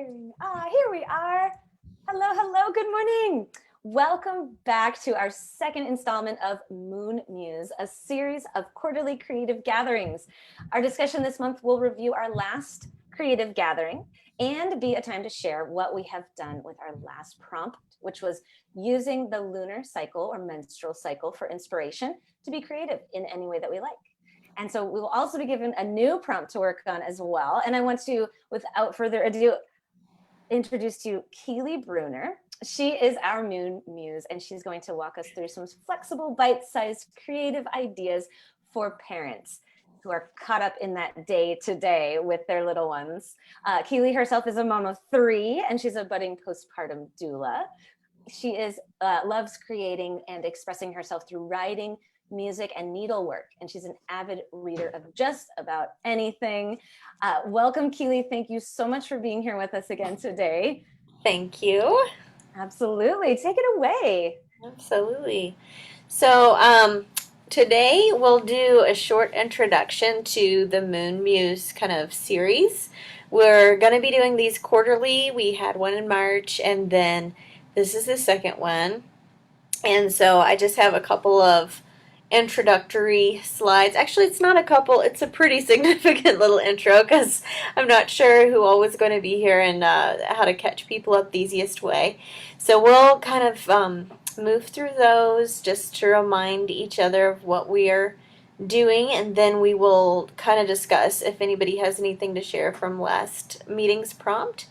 Here we are. Hello, good morning. Welcome back to our second installment of MoonMuse, a series of quarterly creative gatherings. Our discussion this month will review our last creative gathering and be a time to share what we have done with our last prompt, which was using the lunar cycle or menstrual cycle for inspiration to be creative in any way that we like. And so we will also be given a new prompt to work on as well. And I want to, without further ado, introduce to you Keeley Bruner. She is our Moon Muse, and she's going to walk us through some flexible, bite-sized, creative ideas for parents who are caught up in that day-to-day with their little ones. Keeley herself is a mom of 3, and she's a budding postpartum doula. She loves creating and expressing herself through writing, music, and needlework, and she's an avid reader of just about anything. Welcome, Keeley. Thank you so much for being here with us again today. Thank you. Absolutely. Take it away. Absolutely. So today we'll do a short introduction to the MoonMuse kind of series. We're going to be doing these quarterly. We had one in March, and then this is the second one. And so I just have a couple of introductory slides. Actually, it's not a couple. It's a pretty significant little intro because I'm not sure who all was going to be here and how to catch people up the easiest way. So we'll kind of move through those just to remind each other of what we are doing, and then we will kind of discuss if anybody has anything to share from last meeting's prompt,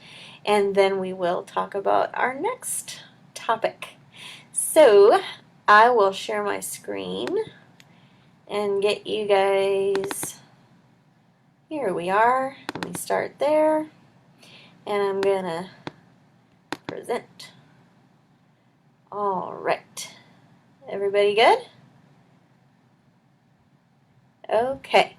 and then we will talk about our next topic. So I will share my screen and get you guys, here we are. Let me start there, and I'm gonna present. All right, everybody good? Okay,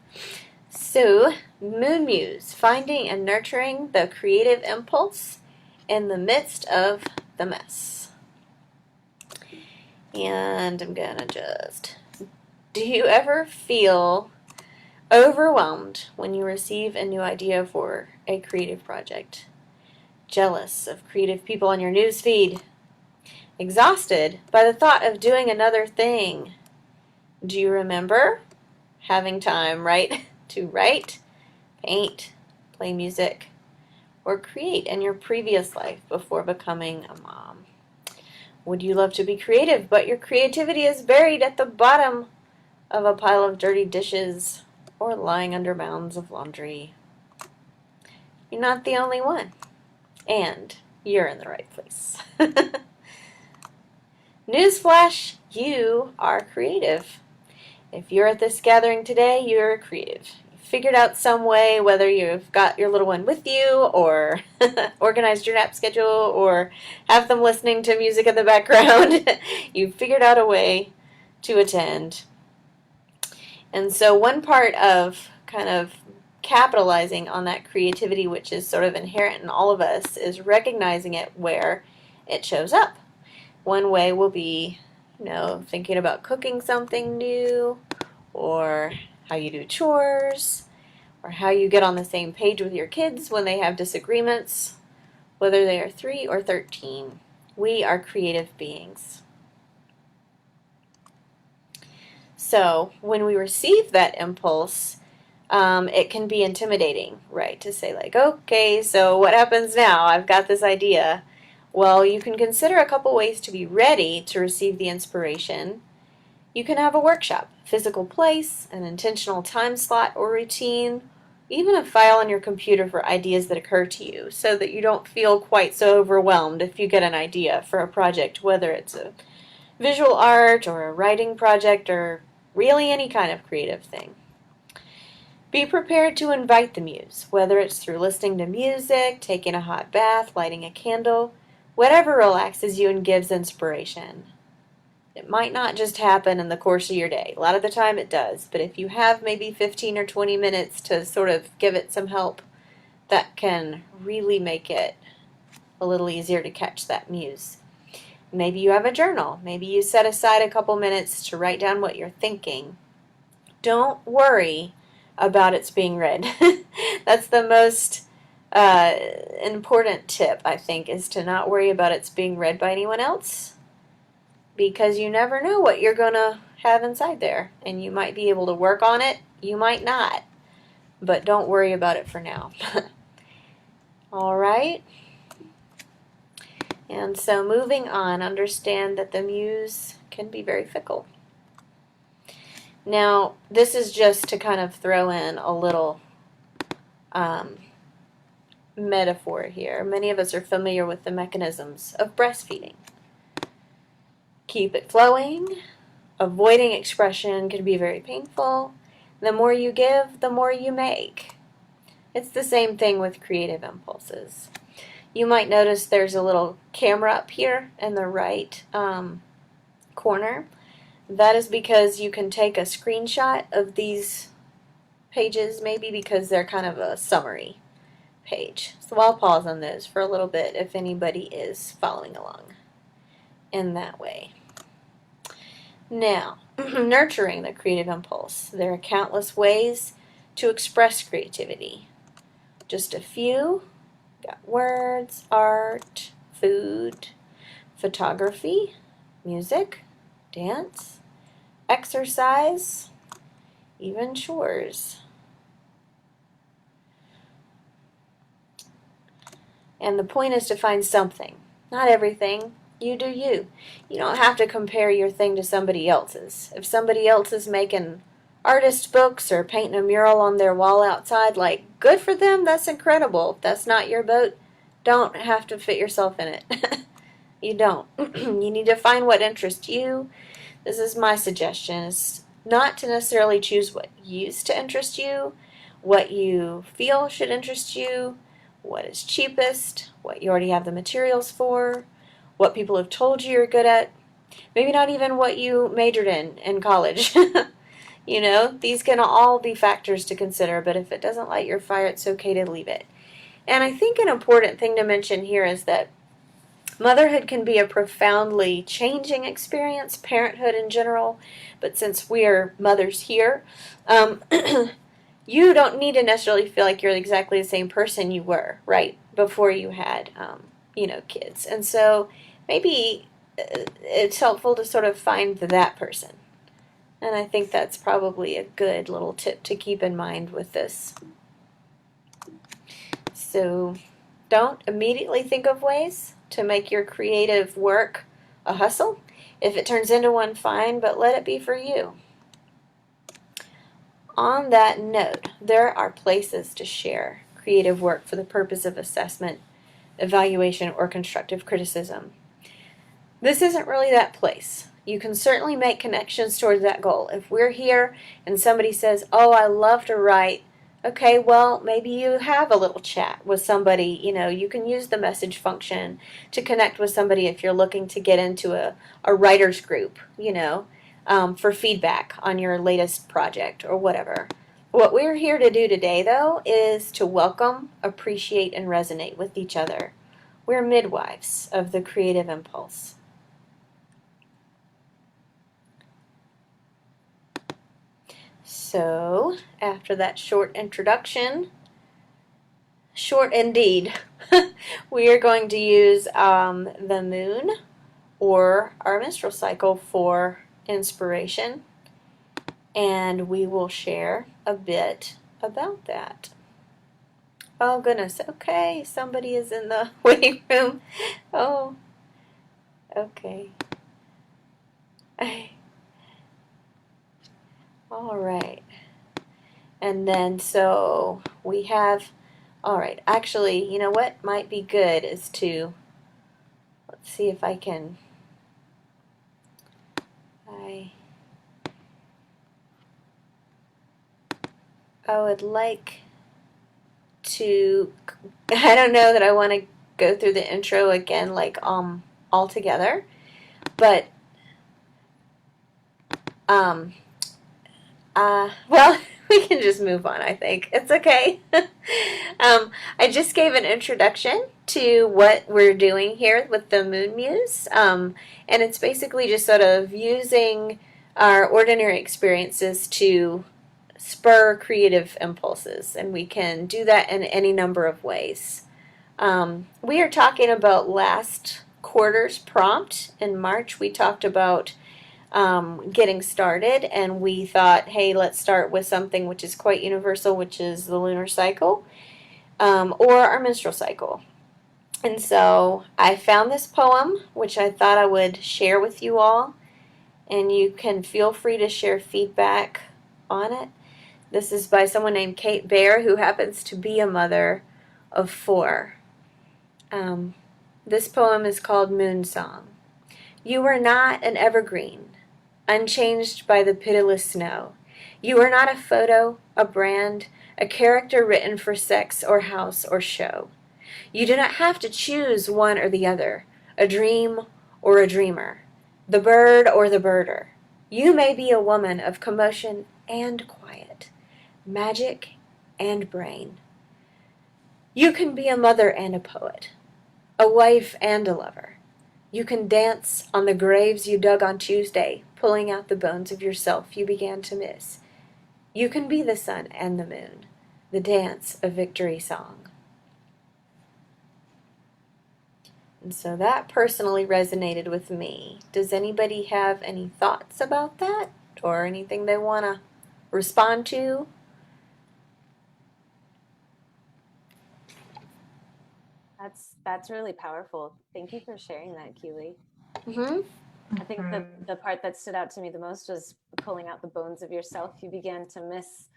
so MoonMuse, finding and nurturing the creative impulse in the midst of the mess. And I'm gonna do you ever feel overwhelmed when you receive a new idea for a creative project? Jealous of creative people on your newsfeed? Exhausted by the thought of doing another thing? Do you remember having time, right, to write, paint, play music, or create in your previous life before becoming a mom? Would you love to be creative, but your creativity is buried at the bottom of a pile of dirty dishes or lying under mounds of laundry? You're not the only one, and you're in the right place. Newsflash, you are creative. If you're at this gathering today, you're creative. You figured out some way, whether you've got your little one with you or organized your nap schedule or have them listening to music in the background. You've figured out a way to attend. And so one part of kind of capitalizing on that creativity, which is sort of inherent in all of us, is recognizing it where it shows up. One way will be, thinking about cooking something new, or how you do chores, or how you get on the same page with your kids when they have disagreements, whether they are 3 or 13. We are creative beings. So when we receive that impulse, it can be intimidating, right? To say like, okay, so what happens now? I've got this idea. Well, you can consider a couple ways to be ready to receive the inspiration. You can have a workshop, physical place, an intentional time slot or routine, even a file on your computer for ideas that occur to you, so that you don't feel quite so overwhelmed if you get an idea for a project, whether it's a visual art or a writing project or really any kind of creative thing. Be prepared to invite the muse, whether it's through listening to music, taking a hot bath, lighting a candle, whatever relaxes you and gives inspiration. It might not just happen in the course of your day. A lot of the time it does, but if you have maybe 15 or 20 minutes to sort of give it some help, that can really make it a little easier to catch that muse. Maybe you have a journal. Maybe you set aside a couple minutes to write down what you're thinking. Don't worry about it's being read. That's the most An important tip, I think, is to not worry about it's being read by anyone else, because you never know what you're going to have inside there, and you might be able to work on it, you might not, but don't worry about it for now. All right. And so moving on, understand that the muse can be very fickle. Now, this is just to kind of throw in a little metaphor here. Many of us are familiar with the mechanisms of breastfeeding. Keep it flowing. Avoiding expression can be very painful. The more you give, the more you make. It's the same thing with creative impulses. You might notice there's a little camera up here in the right corner. That is because you can take a screenshot of these pages, maybe because they're kind of a summary page. So I'll pause on those for a little bit if anybody is following along in that way. Now, nurturing the creative impulse. There are countless ways to express creativity. Just a few. Got words, art, food, photography, music, dance, exercise, even chores. And the point is to find something, not everything. You do you. You don't have to compare your thing to somebody else's. If somebody else is making artist books or painting a mural on their wall outside, like, good for them, that's incredible. If that's not your boat, don't have to fit yourself in it. You don't. You need to find what interests you. This is my suggestion, is not to necessarily choose what used to interest you, what you feel should interest you, what is cheapest, what you already have the materials for, what people have told you you're good at, maybe not even what you majored in college. You know, these can all be factors to consider, but if it doesn't light your fire, it's okay to leave it. And I think an important thing to mention here is that motherhood can be a profoundly changing experience, parenthood in general, but since we're mothers here, you don't need to necessarily feel like you're exactly the same person you were, right, before you had, kids. And so maybe it's helpful to sort of find that person. And I think that's probably a good little tip to keep in mind with this. So don't immediately think of ways to make your creative work a hustle. If it turns into one, fine, but let it be for you. On that note, there are places to share creative work for the purpose of assessment, evaluation, or constructive criticism. This isn't really that place. You can certainly make connections towards that goal. If we're here and somebody says, oh, I love to write, okay, well, maybe you have a little chat with somebody. You can use the message function to connect with somebody if you're looking to get into a writer's group, for feedback on your latest project or whatever. What we're here to do today, though, is to welcome, appreciate, and resonate with each other. We're midwives of the creative impulse. So, after that short introduction, short indeed, we are going to use the moon or our menstrual cycle for inspiration, and we will share a bit about that. Oh goodness, okay, somebody is in the waiting room. Oh, okay. All right. And then so we have, all right, actually, you know what might be good is to, let's see if I can, I would like to, I don't know that I want to go through the intro again, like all together, but well, we can just move on, I think. It's okay. I just gave an introduction to what we're doing here with the MoonMuse, and it's basically just sort of using our ordinary experiences to spur creative impulses, and we can do that in any number of ways. We are talking about last quarter's prompt. In March, we talked about getting started, and we thought, hey, let's start with something which is quite universal, which is the lunar cycle, or our menstrual cycle. And so I found this poem, which I thought I would share with you all, and you can feel free to share feedback on it. This is by someone named Kate Bear, who happens to be a mother of 4. This poem is called Moon Song. You are not an evergreen, unchanged by the pitiless snow. You are not a photo, a brand, a character written for sex or house or show. You do not have to choose one or the other, a dream or a dreamer, the bird or the birder. You may be a woman of commotion and quiet, magic and brain. You can be a mother and a poet, a wife and a lover. You can dance on the graves you dug on Tuesday, pulling out the bones of yourself you began to miss. You can be the sun and the moon, the dance of victory song. And so that personally resonated with me. Does anybody have any thoughts about that or anything they want to respond to? That's really powerful. Thank you for sharing that, Keeley. Mm-hmm. I think the part that stood out to me the most was pulling out the bones of yourself you began to miss.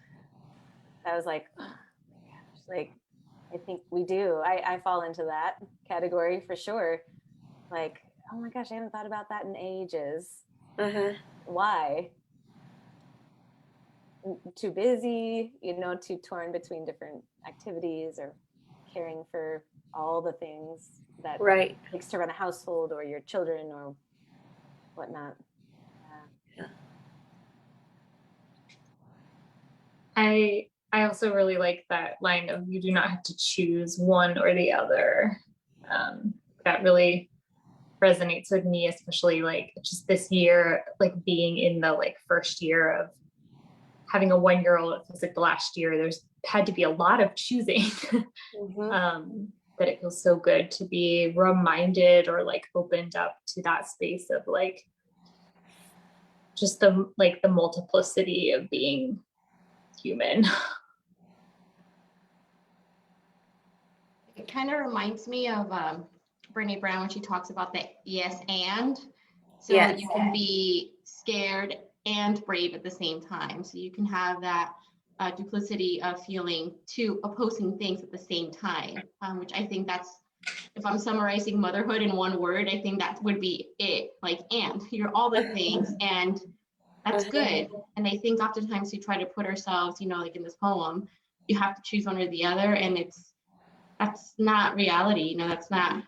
I was like, oh my gosh, like I think we do. I fall into that category for sure. Like, oh my gosh, I haven't thought about that in ages. Uh-huh. Why? Too busy, too torn between different activities or caring for all the things that Right. it takes to run a household or your children or whatnot. Yeah. I also really like that line of you do not have to choose one or the other. That really resonates with me, especially like just this year, like being in the like first year of having a 1-year-old. It feels like the last year there's had to be a lot of choosing. Mm-hmm. That it feels so good to be reminded or like opened up to that space of like just the multiplicity of being human. It kind of reminds me of Brene Brown when she talks about the yes and. So Yes. you can be scared and brave at the same time. So you can have that duplicity of feeling two opposing things at the same time, which I think that's, if I'm summarizing motherhood in one word, I think that would be it. Like, and you're all the things, and that's good. And I think oftentimes we try to put ourselves, like in this poem, you have to choose one or the other, and that's not reality. That's not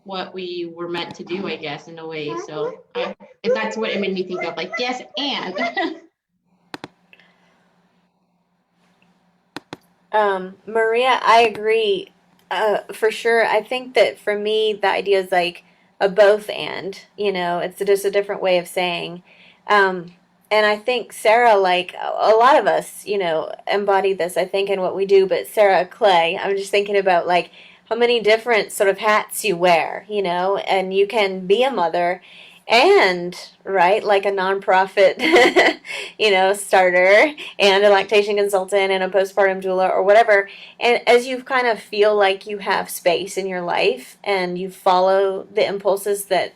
what we were meant to do, I guess, in a way. So that's what it made me think of, like, yes, and. Maria, I agree, for sure. I think that for me, the idea is like a both and, it's just a different way of saying. And I think Sarah, like a lot of us, embody this, I think, in what we do. But Sarah Clay, I'm just thinking about like how many different sort of hats you wear, and you can be a mother and, right, like a nonprofit, starter and a lactation consultant and a postpartum doula or whatever. And as you kind of feel like you have space in your life and you follow the impulses that,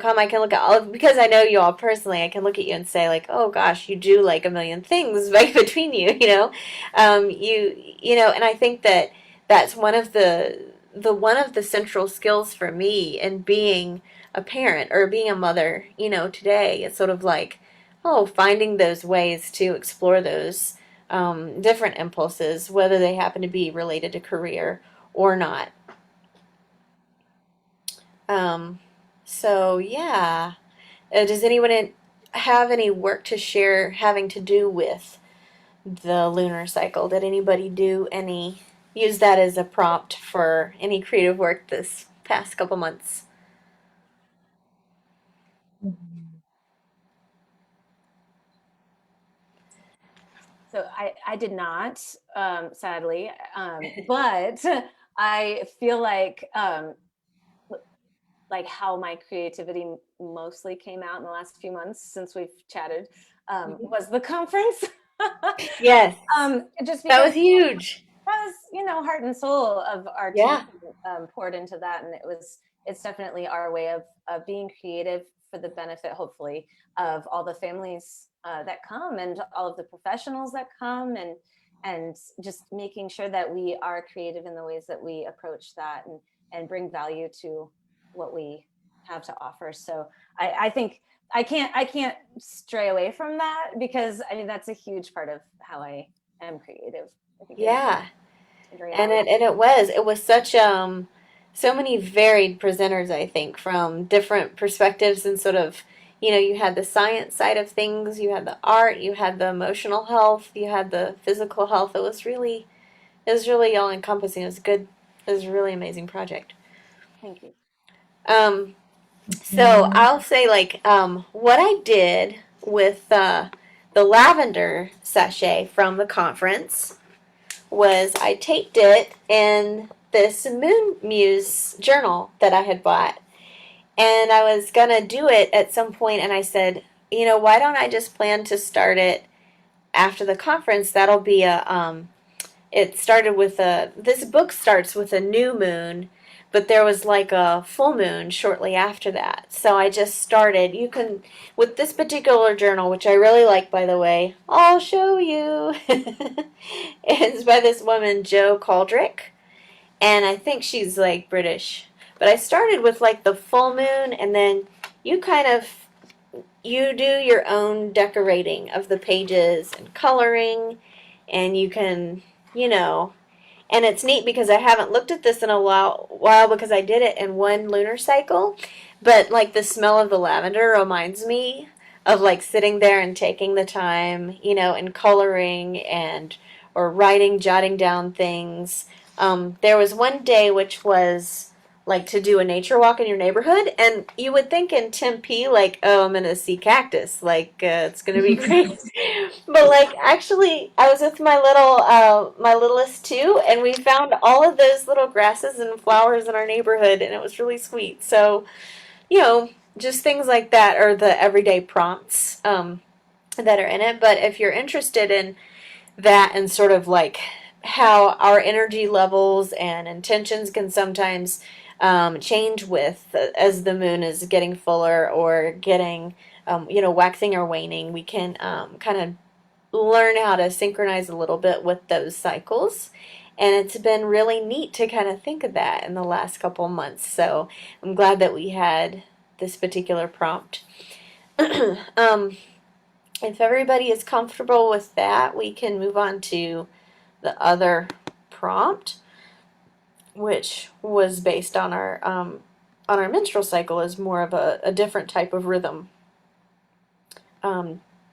come, I can look at all, because I know you all personally, I can look at you and say like, oh gosh, you do like a million things right between you, and I think that that's one of the central skills for me in being a parent or being a mother, today. It's sort of like, finding those ways to explore those different impulses, whether they happen to be related to career or not. So yeah, does anyone have any work to share having to do with the lunar cycle? Did anybody use that as a prompt for any creative work this past couple months? So I did not, sadly, but I feel like how my creativity mostly came out in the last few months since we've chatted was the conference. Yes, Just that because was huge. that was, heart and soul of our team Yeah. poured into that, and it's definitely our way of being creative for the benefit, hopefully, of all the families that come and all of the professionals that come, and just making sure that we are creative in the ways that we approach that and bring value to what we have to offer. So I think I can't stray away from that, because I mean that's a huge part of how I am creative. I think Yeah. in And reality. it was such so many varied presenters, I think, from different perspectives, and sort of, you had the science side of things, you had the art, you had the emotional health, you had the physical health. It was really all encompassing. It was good. It was a really amazing project. Thank you. So I'll say, like, what I did with the lavender sachet from the conference was I taped it in this MoonMuse journal that I had bought. And I was going to do it at some point, and I said, why don't I just plan to start it after the conference? That'll be it started with this book starts with a new moon, but there was like a full moon shortly after that. So I just started. You can, with this particular journal, which I really like, by the way, I'll show you. It's by this woman, Jo Caldrick, and I think she's like British. But I started with like the full moon, and then you kind of you do your own decorating of the pages and coloring, and you can, you know, and it's neat because I haven't looked at this in a while because I did it in one lunar cycle, but like the smell of the lavender reminds me of like sitting there and taking the time, and coloring and or writing, jotting down things. There was one day which was like to do a nature walk in your neighborhood, and you would think in Tempe, like, oh, I'm gonna see cactus, like it's gonna be great. But like, actually, I was with my littlest too, and we found all of those little grasses and flowers in our neighborhood, and it was really sweet. So, you know, just things like that are the everyday prompts that are in it. But if you're interested in that and sort of like how our energy levels and intentions can sometimes change with as the moon is getting fuller or getting, waxing or waning, we can kind of learn how to synchronize a little bit with those cycles. And it's been really neat to kind of think of that in the last couple months. So I'm glad that we had this particular prompt. If everybody is comfortable with that, we can move on to the other prompt, which was based on our menstrual cycle, as more of a different type of rhythm.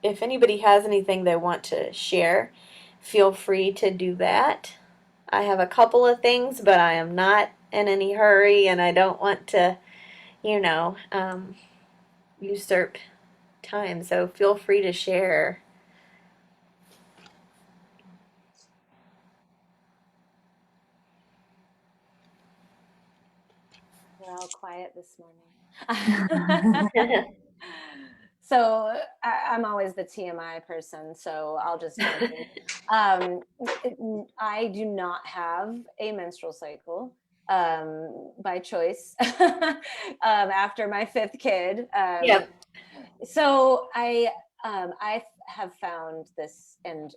If anybody has anything they want to share, feel free to do that. I have a couple of things, but I am not in any hurry, and I don't want to, usurp time. So feel free to share. We're all quiet this morning. So I'm always the TMI person, so I'll just jump in. I do not have a menstrual cycle by choice after my fifth kid. Yep. So I have found this, and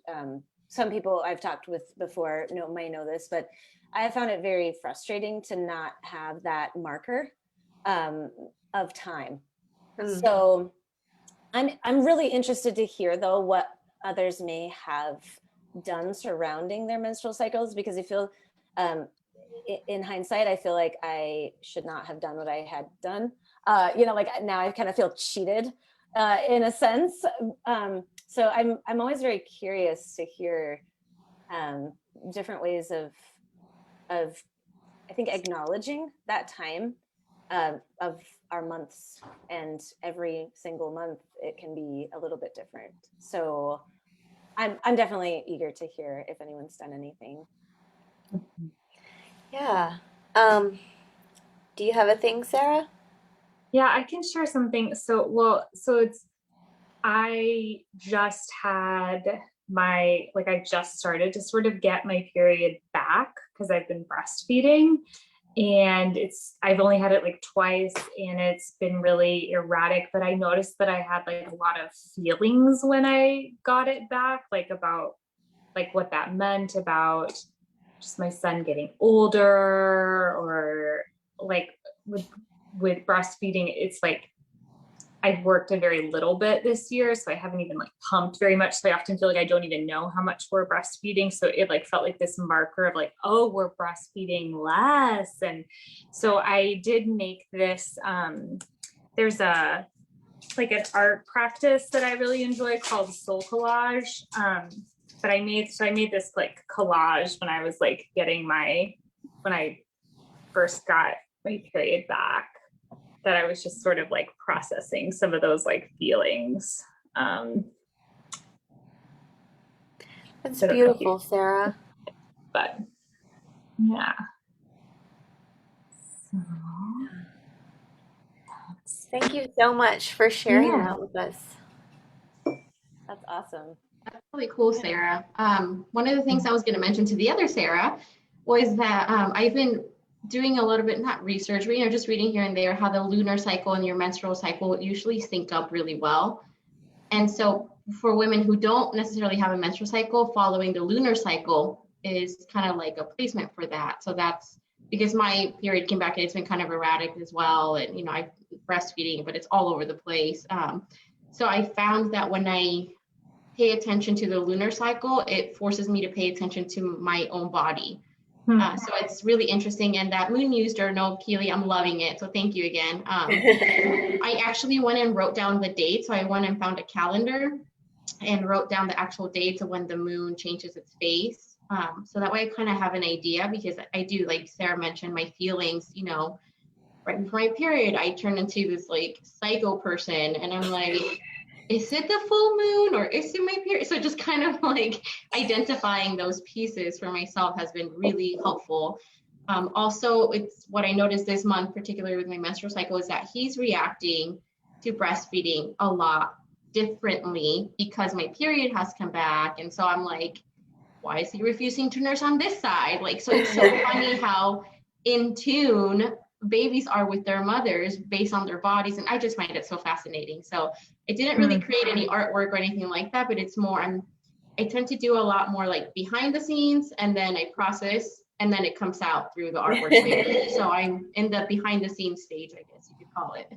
some people I've talked with before may know this, but I have found it very frustrating to not have that marker of time. So I'm really interested to hear, though, what others may have done surrounding their menstrual cycles, because I feel in hindsight, I feel like I should not have done what I had done. Like now I kind of feel cheated in a sense. So I'm always very curious to hear different ways of I think acknowledging that time of our months, and every single month it can be a little bit different. So I'm definitely eager to hear if anyone's done anything. Yeah. Do you have a thing, Sarah? Yeah, I can share something. I just had I just started to sort of get my period back because I've been breastfeeding, and I've only had it like twice, and it's been really erratic, but I noticed that I had like a lot of feelings when I got it back, like about like what that meant about just my son getting older, or like with breastfeeding, it's like I've worked a very little bit this year, so I haven't even like pumped very much. So I often feel like I don't even know how much we're breastfeeding. So it like felt like this marker of like, oh, we're breastfeeding less. And so I did make this, there's like an art practice that I really enjoy called soul collage. But I made this like collage when I was like when I first got my period back, that I was just sort of like processing some of those like feelings. That's beautiful, Sarah. But yeah. So, thank you so much for sharing that with us. That's awesome. That's really cool, Sarah. One of the things I was going to mention to the other Sarah was that I've been doing a little bit, not research, but just reading here and there how the lunar cycle and your menstrual cycle usually sync up really well. And so for women who don't necessarily have a menstrual cycle, following the lunar cycle is kind of like a placement for that. So that's because my period came back and it's been kind of erratic as well. And, I'm breastfeeding, but it's all over the place. So I found that when I pay attention to the lunar cycle, it forces me to pay attention to my own body. So it's really interesting. And that MoonMuse journal, Keeley, I'm loving it. So thank you again. I actually went and wrote down the date. So I went and found a calendar and wrote down the actual dates of when the moon changes its phase. So that way I kind of have an idea, because I do, like Sarah mentioned, my feelings, right before my period, I turn into this like psycho person, and I'm like, is it the full moon or is it my period? So just kind of like identifying those pieces for myself has been really helpful. Also, it's what I noticed this month, particularly with my menstrual cycle, is that he's reacting to breastfeeding a lot differently because my period has come back. And so I'm like, why is he refusing to nurse on this side? Like, so it's so funny how in tune babies are with their mothers based on their bodies. And I just find it so fascinating. So it didn't really create any artwork or anything like that, but it's more, I tend to do a lot more like behind the scenes, and then I process, and then it comes out through the artwork later. So I'm in the behind the scenes stage, I guess you could call it.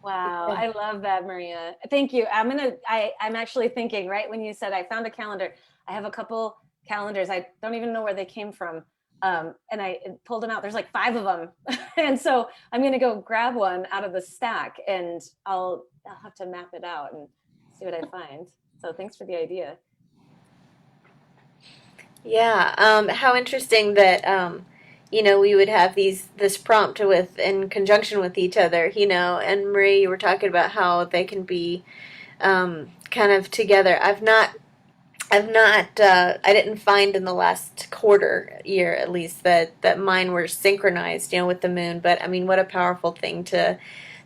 Wow, I love that, Maria. Thank you. I'm actually thinking, right when you said I found a calendar, I have a couple calendars. I don't even know where they came from. And I pulled them out. There's like 5 of them. And so I'm going to go grab one out of the stack, and I'll have to map it out and see what I find. So thanks for the idea. Yeah. How interesting that, we would have this prompt in conjunction with each other, and Marie, you were talking about how they can be, kind of together. I didn't find in the last quarter year, at least, that mine were synchronized, with the moon. But I mean, what a powerful thing to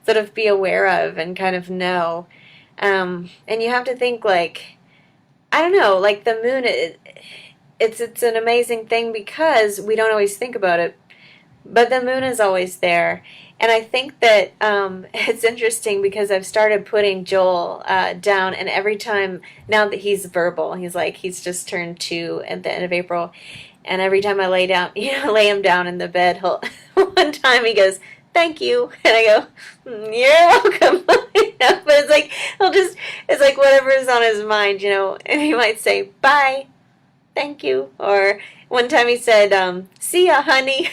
sort of be aware of and kind of know. And you have to think, like, I don't know, like the moon, it's an amazing thing because we don't always think about it, but the moon is always there. And I think that it's interesting because I've started putting Joel down, and every time, now that he's verbal, he's just turned 2 at the end of April, and every time I lay him down in the bed, one time he goes, "Thank you," and I go, "You're welcome." But it's like it's like whatever is on his mind, and he might say, "Bye, thank you," or one time he said, "See ya, honey,"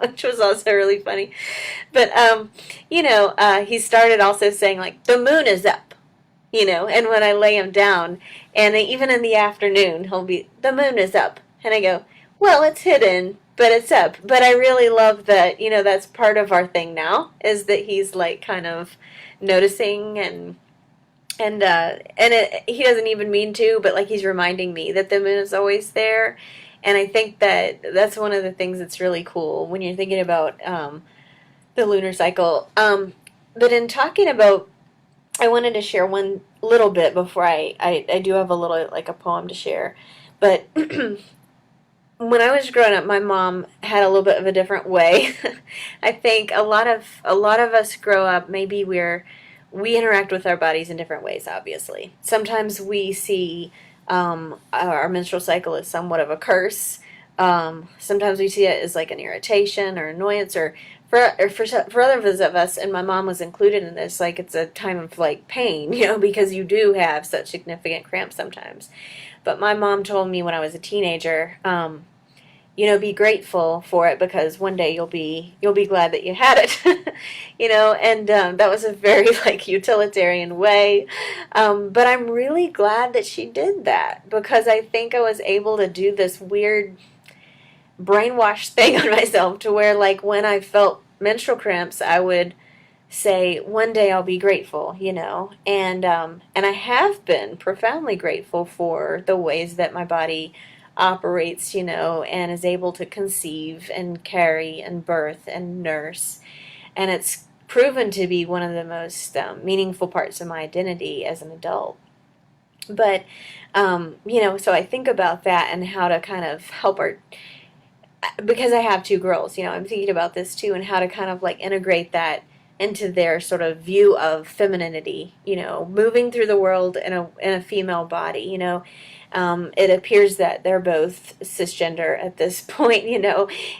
which was also really funny. But, he started also saying, like, "The moon is up," and when I lay him down, and even in the afternoon, he'll be, "The moon is up." And I go, "Well, it's hidden, but it's up." But I really love that, that's part of our thing now, is that he's, like, kind of noticing and he doesn't even mean to, but like he's reminding me that the moon is always there. And I think that that's one of the things that's really cool when you're thinking about the lunar cycle. But in talking about, I wanted to share one little bit before I do have a little, like a poem to share. But when I was growing up, my mom had a little bit of a different way. I think a lot of us grow up, maybe we interact with our bodies in different ways, obviously. Sometimes we see our menstrual cycle as somewhat of a curse. Sometimes we see it as like an irritation or annoyance, or for others of us, and my mom was included in this, like it's a time of like pain, because you do have such significant cramps sometimes. But my mom told me when I was a teenager, be grateful for it because one day you'll be glad that you had it, and that was a very like utilitarian way. But I'm really glad that she did that because I think I was able to do this weird brainwash thing on myself to where like when I felt menstrual cramps, I would say one day I'll be grateful, and I have been profoundly grateful for the ways that my body operates, and is able to conceive and carry and birth and nurse. And it's proven to be one of the most meaningful parts of my identity as an adult. But, so I think about that and how to kind of help because I have two girls, I'm thinking about this too and how to kind of like integrate that into their sort of view of femininity, moving through the world in a female body, it appears that they're both cisgender at this point,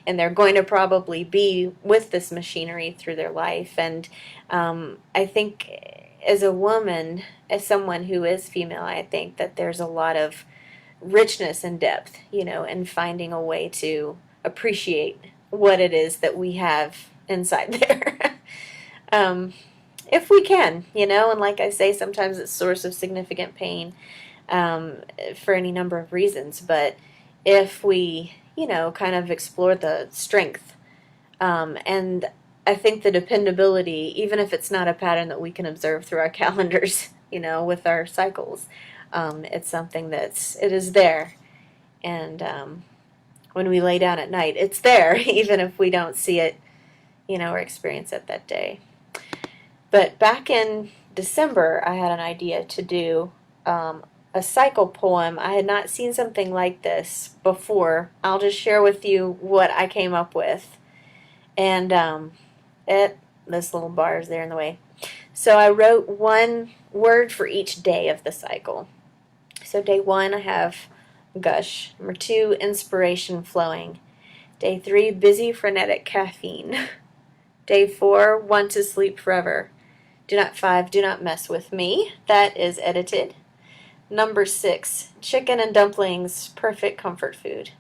and they're going to probably be with this machinery through their life. And I think as a woman, as someone who is female, I think that there's a lot of richness and depth, and finding a way to appreciate what it is that we have inside there. If we can, and like I say, sometimes it's a source of significant pain for any number of reasons. But if we, kind of explore the strength, and I think the dependability, even if it's not a pattern that we can observe through our calendars, with our cycles, it's something it is there. And when we lay down at night, it's there, even if we don't see it, or experience it that day. But back in December, I had an idea to do a cycle poem. I had not seen something like this before. I'll just share with you what I came up with. And this little bar is there in the way. So I wrote one word for each day of the cycle. So day 1, I have gush. Number 2, inspiration flowing. Day 3, busy, frenetic caffeine. Day 4, want to sleep forever. 5, do not mess with me. That is edited. Number 6, chicken and dumplings, perfect comfort food.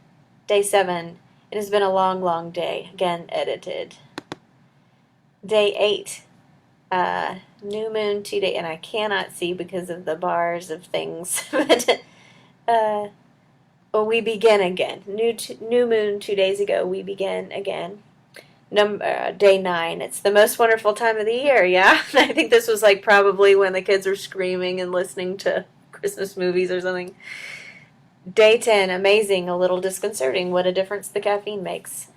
Day 7, it has been a long, long day. Again, edited. Day 8, new moon 2 day, and I cannot see because of the bars of things. But we begin again. New moon 2 days ago. We begin again. Day 9. It's the most wonderful time of the year. Yeah, I think this was like probably when the kids were screaming and listening to Christmas movies or something. Day 10. Amazing, a little disconcerting. What a difference the caffeine makes.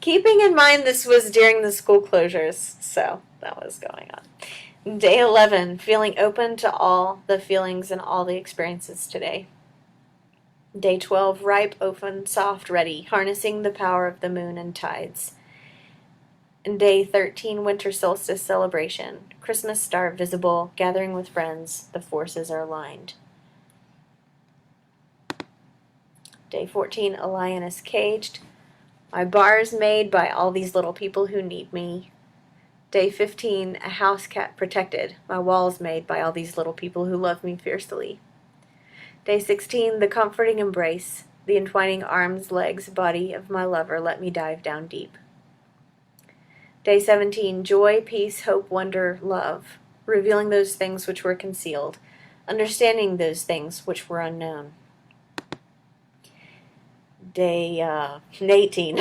Keeping in mind this was during the school closures, so that was going on. Day 11. Feeling open to all the feelings and all the experiences today. Day 12. Ripe, open, soft, ready. Harnessing the power of the moon and tides. And day 13, winter solstice celebration. Christmas star visible, gathering with friends, the forces are aligned. Day 14, a lioness caged. My bars made by all these little people who need me. Day 15, a house cat protected. My walls made by all these little people who love me fiercely. Day 16, the comforting embrace. The entwining arms, legs, body of my lover let me dive down deep. Day 17, joy, peace, hope, wonder, love, revealing those things which were concealed, understanding those things which were unknown. Day 18,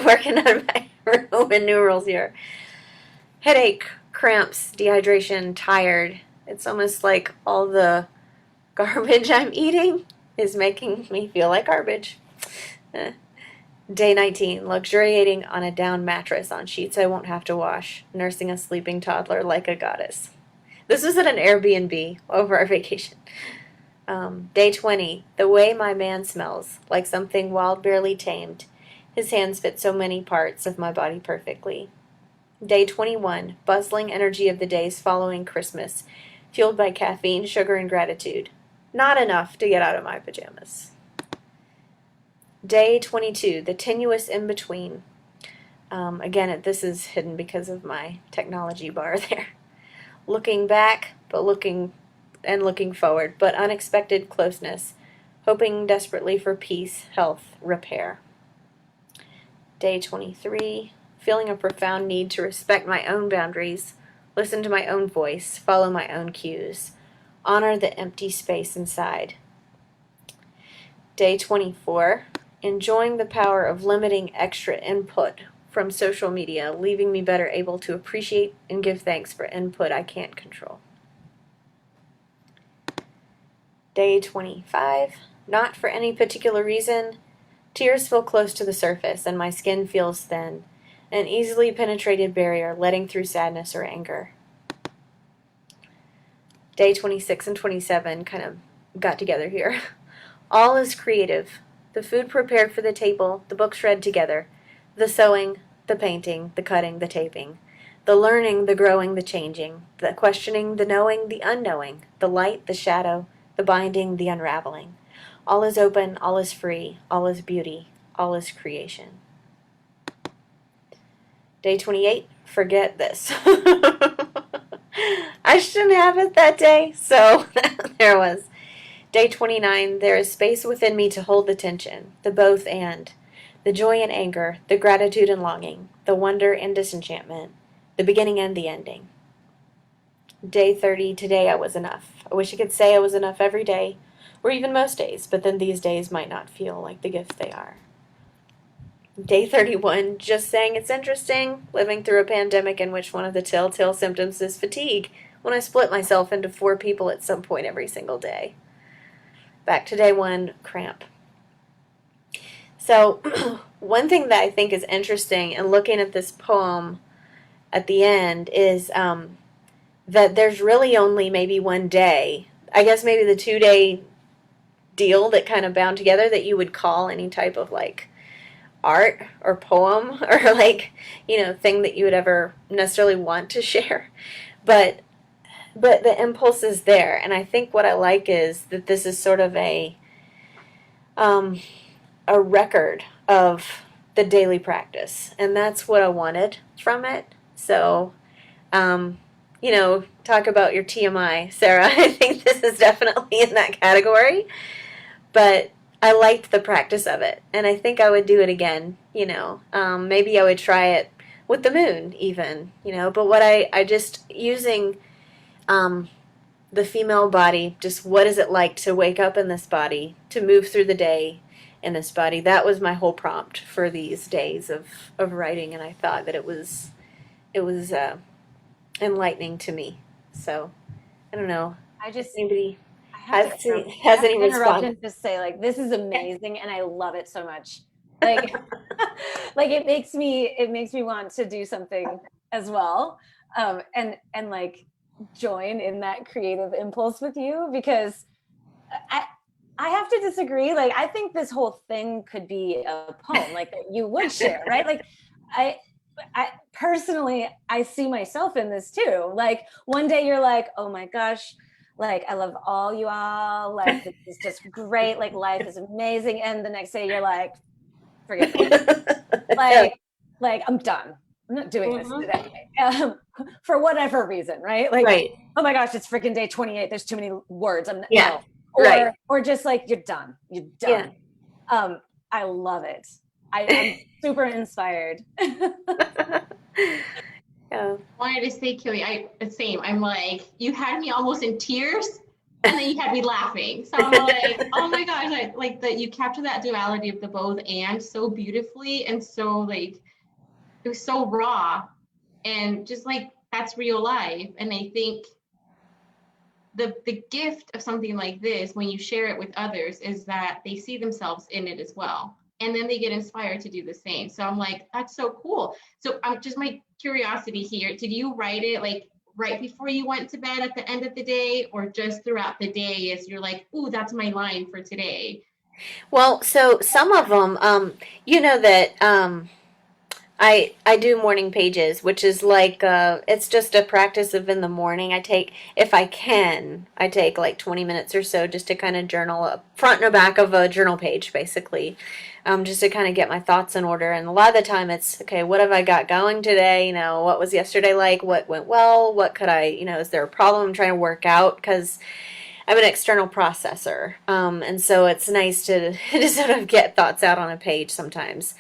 working on my Roman numerals here. Headache, cramps, dehydration, tired, It's almost like all the garbage I'm eating is making me feel like garbage. Eh. Day 19, luxuriating on a down mattress on sheets I won't have to wash, nursing a sleeping toddler like a goddess. This was at an Airbnb over our vacation. Day 20, the way my man smells, like something wild, barely tamed. His hands fit so many parts of my body perfectly. Day 21, bustling energy of the days following Christmas, fueled by caffeine, sugar, and gratitude. Not enough to get out of my pajamas. Day 22, the tenuous in-between. Again, this is hidden because of my technology bar there. Looking back, but looking forward, but unexpected closeness, hoping desperately for peace, health, repair. Day 23, feeling a profound need to respect my own boundaries, listen to my own voice, follow my own cues, honor the empty space inside. Day 24, enjoying the power of limiting extra input from social media, leaving me better able to appreciate and give thanks for input I can't control. Day 25, not for any particular reason, tears feel close to the surface and my skin feels thin, an easily penetrated barrier letting through sadness or anger. Day 26 and 27 kind of got together here. All is creative. The food prepared for the table, the books read together, the sewing, the painting, the cutting, the taping, the learning, the growing, the changing, the questioning, the knowing, the unknowing, the light, the shadow, the binding, the unraveling. All is open, all is free, all is beauty, all is creation. Day 28, forget this. I shouldn't have it that day, so there was. Day 29, there is space within me to hold the tension, the both and, the joy and anger, the gratitude and longing, the wonder and disenchantment, the beginning and the ending. Day 30, today I was enough. I wish I could say I was enough every day, or even most days, but then these days might not feel like the gift they are. Day 31, just saying it's interesting, living through a pandemic in which one of the telltale symptoms is fatigue, when I split myself into 4 people at some point every single day. Back to day 1, cramp. So, one thing that I think is interesting in looking at this poem at the end is that there's really only maybe one day, I guess maybe the 2-day deal that kind of bound together that you would call any type of like art or poem or like, thing that you would ever necessarily want to share. But the impulse is there. And I think what I like is that this is sort of a record of the daily practice. And that's what I wanted from it. So, talk about your TMI, Sarah. I think this is definitely in that category. But I liked the practice of it. And I think I would do it again, Maybe I would try it with the moon even, But what I just using the female body, just what is it like to wake up in this body, to move through the day in this body. That was my whole prompt for these days of writing, and I thought that it was enlightening to me. So I don't know. Anybody has any response? And just say like, this is amazing, and I love it so much. Like, like it makes me want to do something as well, and like join in that creative impulse with you, because I have to disagree. Like, I think this whole thing could be a poem, like that you would share, right? Like, I personally, I see myself in this too. Like, one day you're like, oh my gosh, like, I love all you all. Like, this is just great. Like, life is amazing. And the next day you're like, forget it. Like, I'm done. I'm not doing this today. For whatever reason, right? Like, right. Oh my gosh, it's freaking day 28. There's too many words. No. Or just like, you're done. You're done. Yeah. I love it. I'm super inspired. I wanted to say, Keeley, same. I'm like, you had me almost in tears, and then you had me laughing. So I'm like, oh my gosh, like that you capture that duality of the both and so beautifully, and so like it was so raw, and just like that's real life. And I think the gift of something like this, when you share it with others, is that they see themselves in it as well. And then they get inspired to do the same. So I'm like, that's so cool. So I'm just, my curiosity here, did you write it like right before you went to bed at the end of the day, or just throughout the day as you're like, ooh, that's my line for today? Well, so some of them, you know that I do morning pages, which is like it's just a practice of in the morning. I take, if I can, I take like 20 minutes or so just to kind of journal a front and a back of a journal page, basically, just to kind of get my thoughts in order. And a lot of the time, it's okay. What have I got going today? You know, what was yesterday like? What went well? What could I? You know, is there a problem I'm trying to work out? Because I'm an external processor, and so it's nice to to sort of get thoughts out on a page sometimes.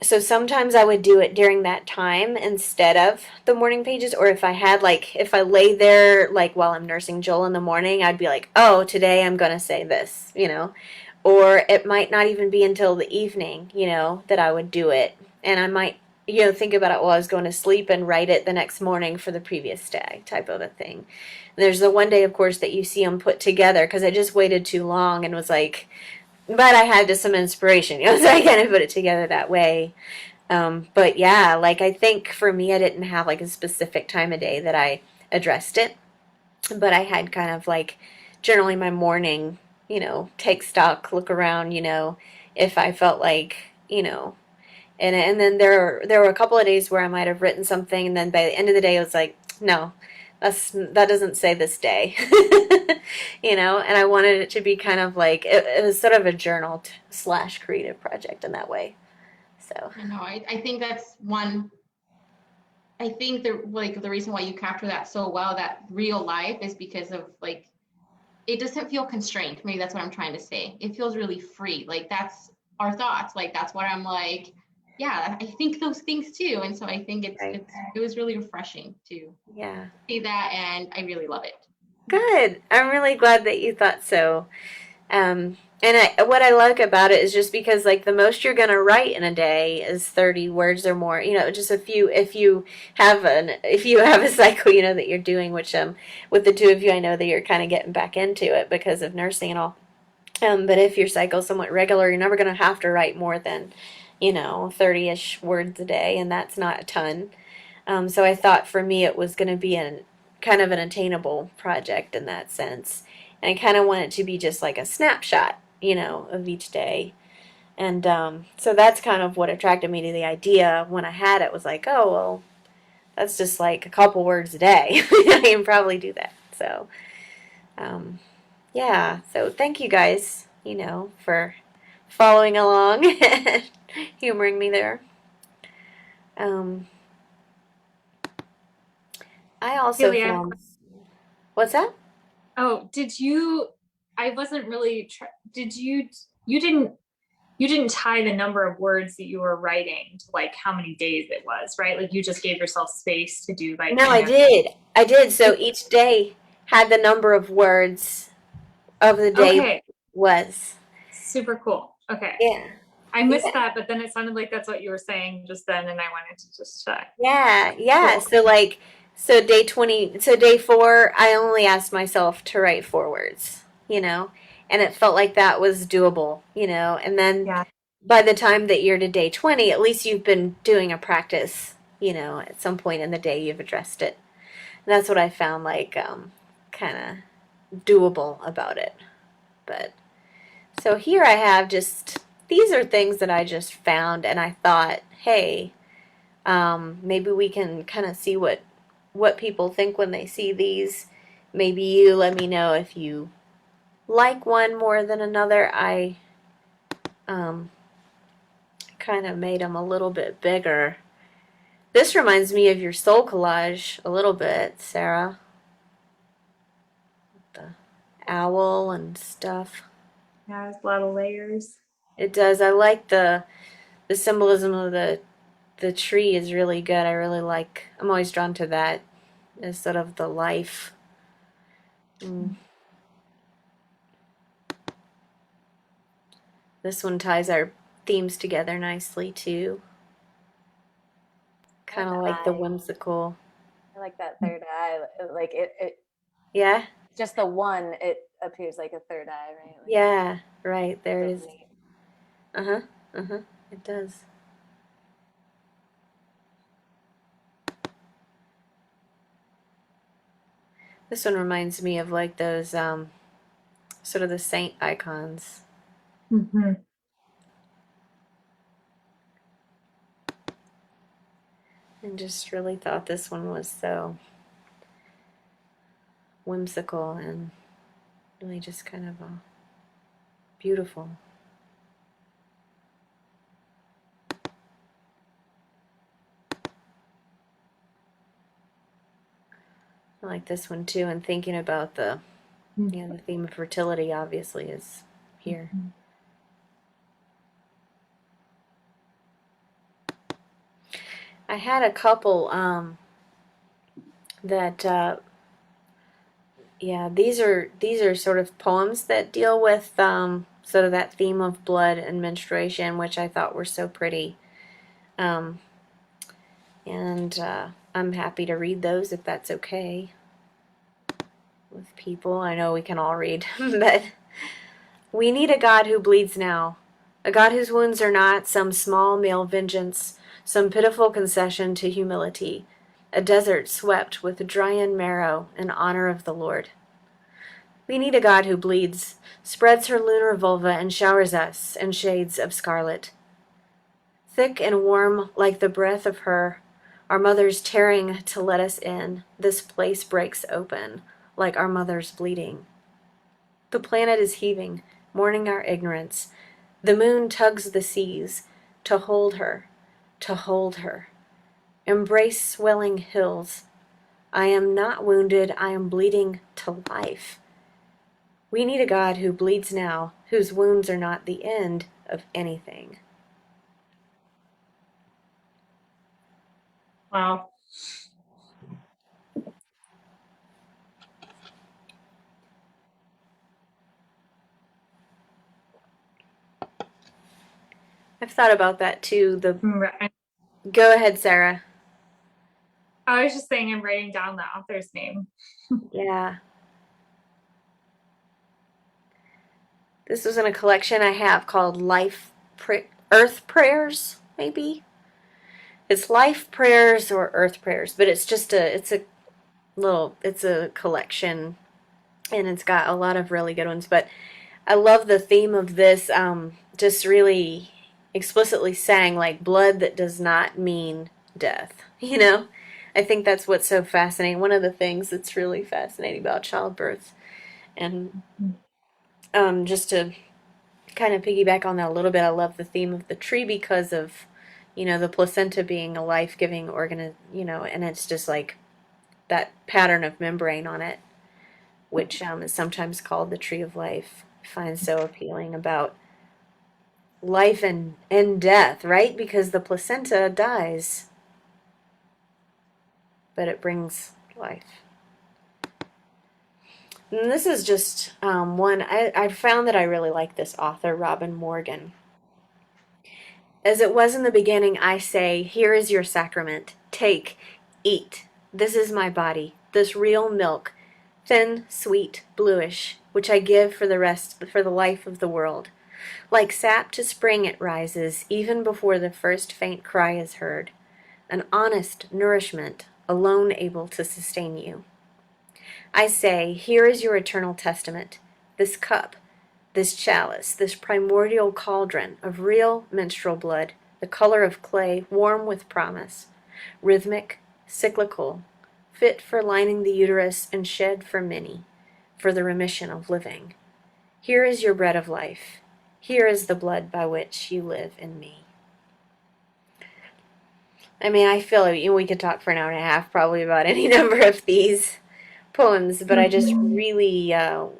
So sometimes I would do it during that time instead of the morning pages, or if I had like, if I lay there like while I'm nursing Joel in the morning, I'd be like, oh, today I'm gonna say this, you know, or it might not even be until the evening, you know, that I would do it, and I might, you know, think about it while I was going to sleep and write it the next morning for the previous day, type of a thing. There's the one day, of course, that you see them put together because I just waited too long and was like, but I had just some inspiration, you know, so I kind of put it together that way. But yeah, like I think for me, I didn't have like a specific time of day that I addressed it, but I had kind of like generally my morning, you know, take stock, look around, you know, if I felt like, you know, and then there were a couple of days where I might have written something, and then by the end of the day, I was like, no, that doesn't say this day, you know. And I wanted it to be kind of like it was sort of a journal slash creative project in that way. So You know, I think that's one. I think the reason why you capture that so well, that real life, is because of like, it doesn't feel constrained. Maybe that's what I'm trying to say. It feels really free. Like that's our thoughts. Like that's what I'm like, yeah, I think those things too. And so I think right, it was really refreshing to yeah, see that, and I really love it. good. I'm really glad that you thought so. And what I like about it is just because like the most you're gonna write in a day is 30 words or more. You know, just a few. If you have a cycle, you know that you're doing, which with the two of you, I know that you're kind of getting back into it because of nursing and all. But if your cycle's somewhat regular, you're never gonna have to write more than, you know, 30-ish words a day, and that's not a ton. So I thought for me it was gonna be an kind of an attainable project in that sense. And I kind of want it to be just like a snapshot, you know, of each day. And so that's kind of what attracted me to the idea when I had it, was like, oh, well, that's just like a couple words a day. I can probably do that. So, um, yeah. So thank you guys, you know, for following along and humoring me there. Um, I also Keely, found, what's that? oh, did you, I wasn't really, did you didn't, you didn't tie the number of words that you were writing to like how many days it was, right? Like you just gave yourself space to do like No, I kind of, did. I did. So each day had the number of words of the day okay, was. super cool. Okay. Yeah. I Yeah. missed that, but then it sounded like that's what you were saying just then, and I wanted to just check. Yeah. Yeah. Cool. So like so day 20, so day 4, I only asked myself to write 4 words, you know. And it felt like that was doable, you know. And then Yeah. by the time that you're to day 20, at least you've been doing a practice, you know, at some point in the day you've addressed it. And that's what I found like kind of doable about it. But so here I have just, these are things that I just found, and I thought, hey, maybe we can kind of see what people think when they see these. Maybe you let me know if you like one more than another. I um, kind of made them a little bit bigger. This reminds me of your soul collage a little bit, Sarah. The owl and stuff. Yeah, there's a lot of layers. It does. I like the symbolism of the tree is really good. I really like. I'm always drawn to that instead of the life. Mm. This one ties our themes together nicely too. I like Kind the of like the eye. whimsical. I like that third eye. Like it Yeah. Just the one, it appears like a third eye, right? Like, Yeah. Right. There it so is. neat. Uh-huh. Uh-huh. It does. This one reminds me of like those sort of the saint icons. Mm-hmm. And just really thought this one was so whimsical and really just kind of beautiful. I like this one too, and thinking about the the theme of fertility obviously is here. Mm-hmm. I had a couple that yeah, these are sort of poems that deal with sort of that theme of blood and menstruation, which I thought were so pretty. Um, and I'm happy to read those if that's okay with people. I know we can all read, but we need a God who bleeds now, a God whose wounds are not some small male vengeance, some pitiful concession to humility, a desert swept with dry marrow in honor of the Lord. We need a God who bleeds, spreads her lunar vulva and showers us in shades of scarlet. Thick and warm like the breath of her, our mother's tearing to let us in, this place breaks open like our mother's bleeding. The planet is heaving, mourning our ignorance. The moon tugs the seas to hold her, to hold her. Embrace swelling hills. I am not wounded, I am bleeding to life. We need a God who bleeds now, whose wounds are not the end of anything. Wow. I've thought about that too. Right. Go ahead, Sarah. I was just saying I'm writing down the author's name. Yeah. This was in a collection I have called Earth Prayers, maybe. It's Life Prayers or Earth Prayers, but it's a collection, and it's got a lot of really good ones. But I love the theme of this, just really explicitly saying like blood that does not mean death. I think that's what's so fascinating. One of the things that's really fascinating about childbirth, and just to kind of piggyback on that a little bit, I love the theme of the tree because of, the placenta being a life-giving organ, and it's just like that pattern of membrane on it, which is sometimes called the tree of life. I find so appealing about life and death, right? Because the placenta dies, but it brings life. And this is just one, I found that I really like this author, Robin Morgan. As it was in the beginning, I say, here is your sacrament. Take, eat. This is my body, this real milk, thin, sweet, bluish, which I give for the life of the world. Like sap to spring it rises, even before the first faint cry is heard. An honest nourishment, alone able to sustain you. I say, here is your eternal testament, this cup, this chalice, this primordial cauldron of real menstrual blood, the color of clay, warm with promise, rhythmic, cyclical, fit for lining the uterus and shed for many, for the remission of living. Here is your bread of life. Here is the blood by which you live in me. I mean, I feel like we could talk for an hour and a half probably about any number of these poems, but I just really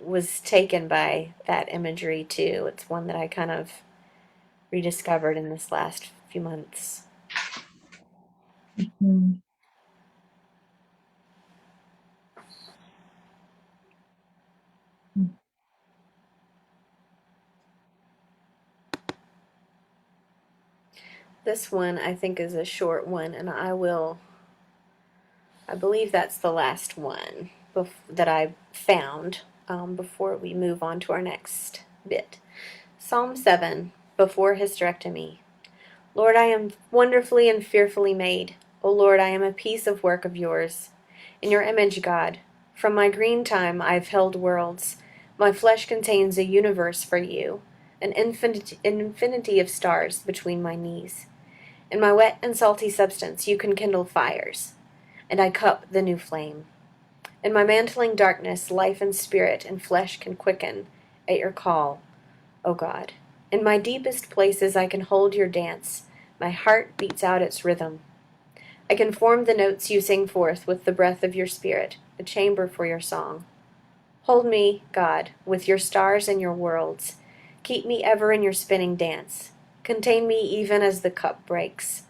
was taken by that imagery too. It's one that I kind of rediscovered in this last few months. Mm-hmm. This one I think is a short one, and I believe that's the last one. that I found before we move on to our next bit. Psalm 7, before hysterectomy. Lord, I am wonderfully and fearfully made. O Lord, I am a piece of work of yours. In your image, God, from my green time I've held worlds. My flesh contains a universe for you, an infinity of stars between my knees. In my wet and salty substance you can kindle fires, and I cup the new flame. In my mantling darkness, life and spirit and flesh can quicken at your call, O God. In my deepest places I can hold your dance. My heart beats out its rhythm. I can form the notes you sing forth with the breath of your spirit, a chamber for your song. Hold me, God, with your stars and your worlds. Keep me ever in your spinning dance. Contain me even as the cup breaks.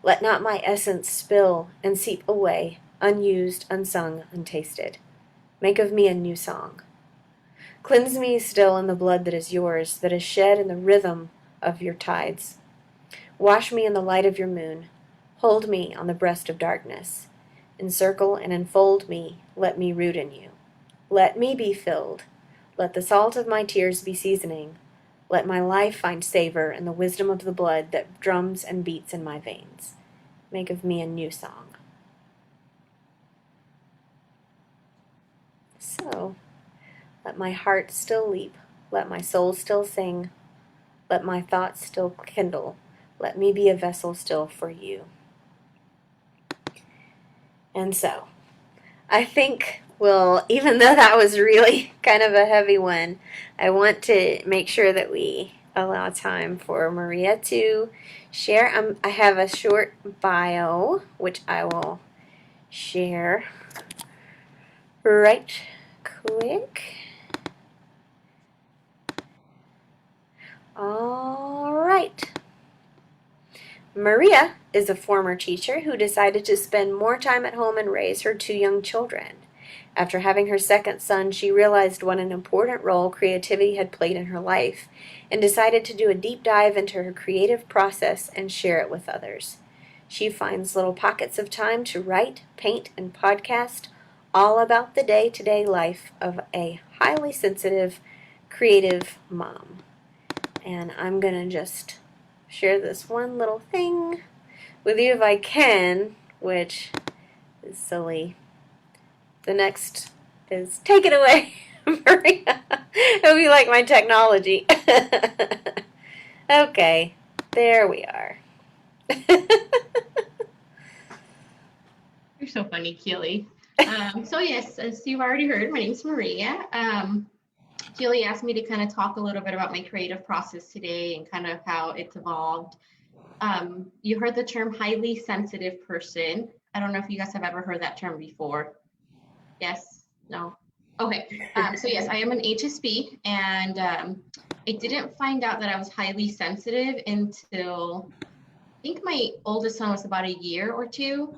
Let not my essence spill and seep away, unused, unsung, untasted. Make of me a new song. Cleanse me still in the blood that is yours, that is shed in the rhythm of your tides. Wash me in the light of your moon. Hold me on the breast of darkness. Encircle and enfold me, let me root in you. Let me be filled. Let the salt of my tears be seasoning. Let my life find savor in the wisdom of the blood that drums and beats in my veins. Make of me a new song. So, let my heart still leap. Let my soul still sing. Let my thoughts still kindle. Let me be a vessel still for you. And so, I think, well, even though that was really kind of a heavy one, I want to make sure that we allow time for Maria to share. I have a short bio, which I will share right quick. All right. Maria is a former teacher who decided to spend more time at home and raise her two young children. After having her second son, she realized what an important role creativity had played in her life and decided to do a deep dive into her creative process and share it with others. She finds little pockets of time to write, paint, and podcast all about the day-to-day life of a highly sensitive, creative mom. And I'm going to just share this one little thing with you if I can, which is silly. The next is take it away, Maria. It'll be like my technology. Okay, there we are. You're so funny, Keeley. So yes, as you've already heard, my name is Maria. Keeley asked me to kind of talk a little bit about my creative process today and kind of how it's evolved. You heard the term highly sensitive person. I don't know if you guys have ever heard that term before. Yes? No? Okay. So yes, I am an HSP, and I didn't find out that I was highly sensitive until I think my oldest son was about a year or two.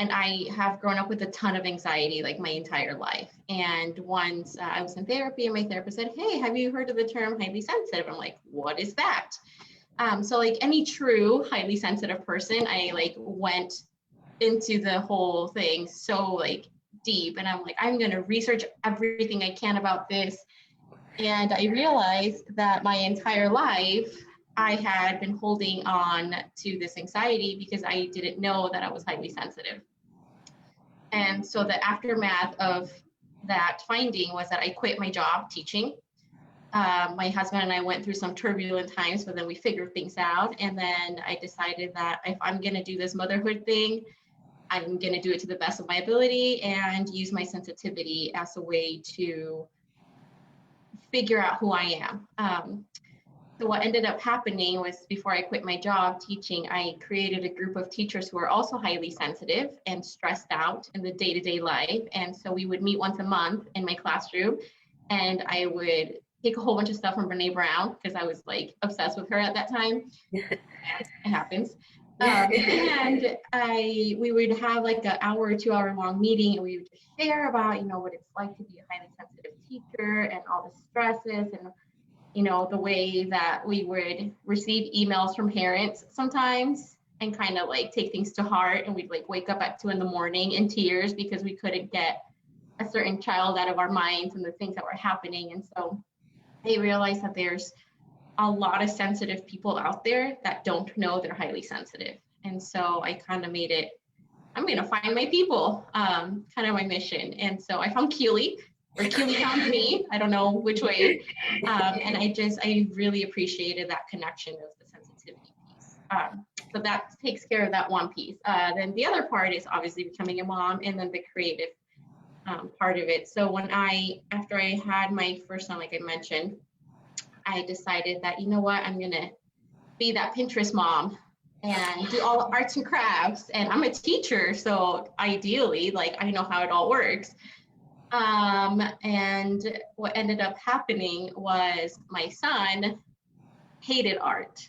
And I have grown up with a ton of anxiety like my entire life. And once I was in therapy and my therapist said, hey, have you heard of the term highly sensitive? I'm like, what is that? So like any true highly sensitive person, I like went into the whole thing so like deep. And I'm like, I'm going to research everything I can about this. And I realized that my entire life, I had been holding on to this anxiety because I didn't know that I was highly sensitive. And so the aftermath of that finding was that I quit my job teaching. My husband and I went through some turbulent times, but then we figured things out. And then I decided that if I'm going to do this motherhood thing, I'm going to do it to the best of my ability and use my sensitivity as a way to figure out who I am. So what ended up happening was before I quit my job teaching, I created a group of teachers who are also highly sensitive and stressed out in the day-to-day life. And so we would meet once a month in my classroom, and I would take a whole bunch of stuff from Brene Brown because I was like obsessed with her at that time. It happens. And we would have like an hour or 2 hour long meeting, and we would just share about, what it's like to be a highly sensitive teacher and all the stresses and the way that we would receive emails from parents sometimes and kind of like take things to heart. And we'd like wake up at 2 a.m. in tears because we couldn't get a certain child out of our minds and the things that were happening. And so I realized that there's a lot of sensitive people out there that don't know they're highly sensitive. And so I kind of made it, I'm going to find my people, kind of my mission. And so I found Keeley, or Keeley found me. I don't know which way. And I really appreciated that connection of the sensitivity piece. So that takes care of that one piece. Then the other part is obviously becoming a mom, and then the creative part of it. So after I had my first son, like I mentioned, I decided that, you know what, I'm going to be that Pinterest mom and do all the arts and crafts. And I'm a teacher, so ideally, like, I know how it all works. And what ended up happening was my son hated art.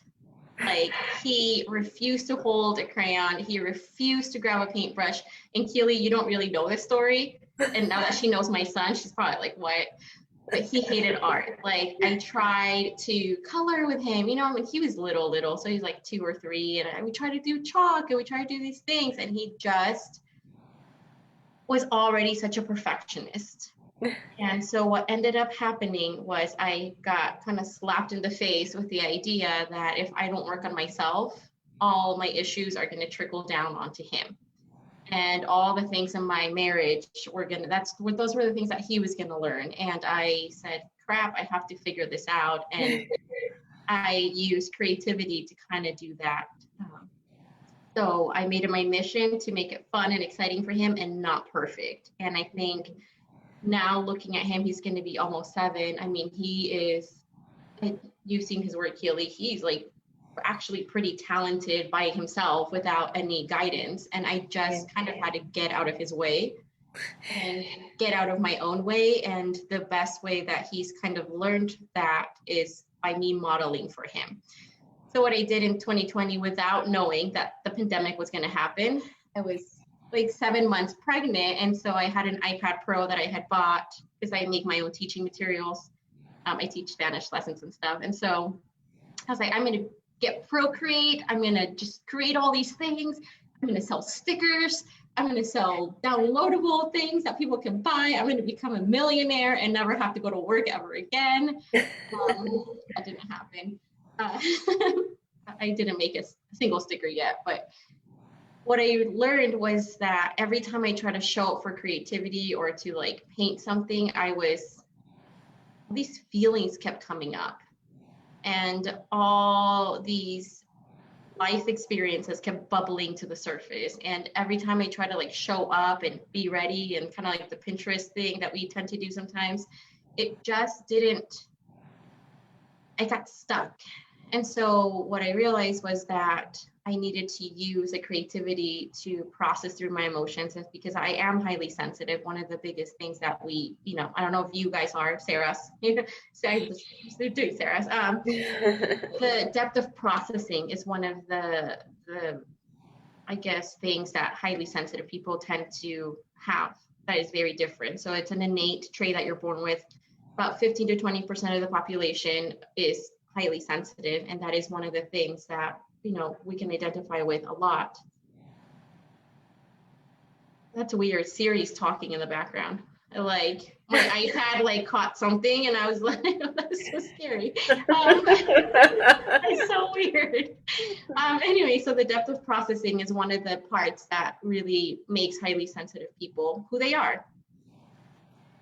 Like, he refused to hold a crayon. He refused to grab a paintbrush. And Keeley, you don't really know this story. And now that she knows my son, she's probably like, what? But he hated art. Like, I tried to color with him, you know, when he was little, so he's like 2 or 3, and we tried to do chalk and we tried to do these things, and he just was already such a perfectionist. And so what ended up happening was I got kind of slapped in the face with the idea that if I don't work on myself, all my issues are going to trickle down onto him. And all the things in my marriage those were the things that he was going to learn. And I said, crap, I have to figure this out. And I used creativity to kind of do that. So I made it my mission to make it fun and exciting for him and not perfect. And I think now looking at him, he's going to be almost 7. I mean, he is, you've seen his work, Keeley. He's like actually pretty talented by himself without any guidance. And I just kind of had to get out of his way and get out of my own way. And the best way that he's kind of learned that is by me modeling for him. So what I did in 2020, without knowing that the pandemic was going to happen, I was like 7 months pregnant. And so I had an iPad Pro that I had bought because I make my own teaching materials. I teach Spanish lessons and stuff. And so I was like, I'm going to get Procreate. I'm going to just create all these things. I'm going to sell stickers. I'm going to sell downloadable things that people can buy. I'm going to become a millionaire and never have to go to work ever again. That didn't happen. I didn't make a single sticker yet, but what I learned was that every time I try to show up for creativity or to like paint something, these feelings kept coming up. And all these life experiences kept bubbling to the surface. And every time I try to like show up and be ready and kind of like the Pinterest thing that we tend to do sometimes, it just I got stuck. And so what I realized was that I needed to use the creativity to process through my emotions, because I am highly sensitive. One of the biggest things that we, I don't know if you guys are, Sarah's, the depth of processing is one of the I guess, things that highly sensitive people tend to have that is very different. So it's an innate trait that you're born with. About 15 to 20% of the population is highly sensitive. And that is one of the things that, we can identify with a lot. That's weird. Siri's talking in the background. Like, my iPad caught something and I was like, that's so scary. It's so weird. Anyway, so the depth of processing is one of the parts that really makes highly sensitive people who they are.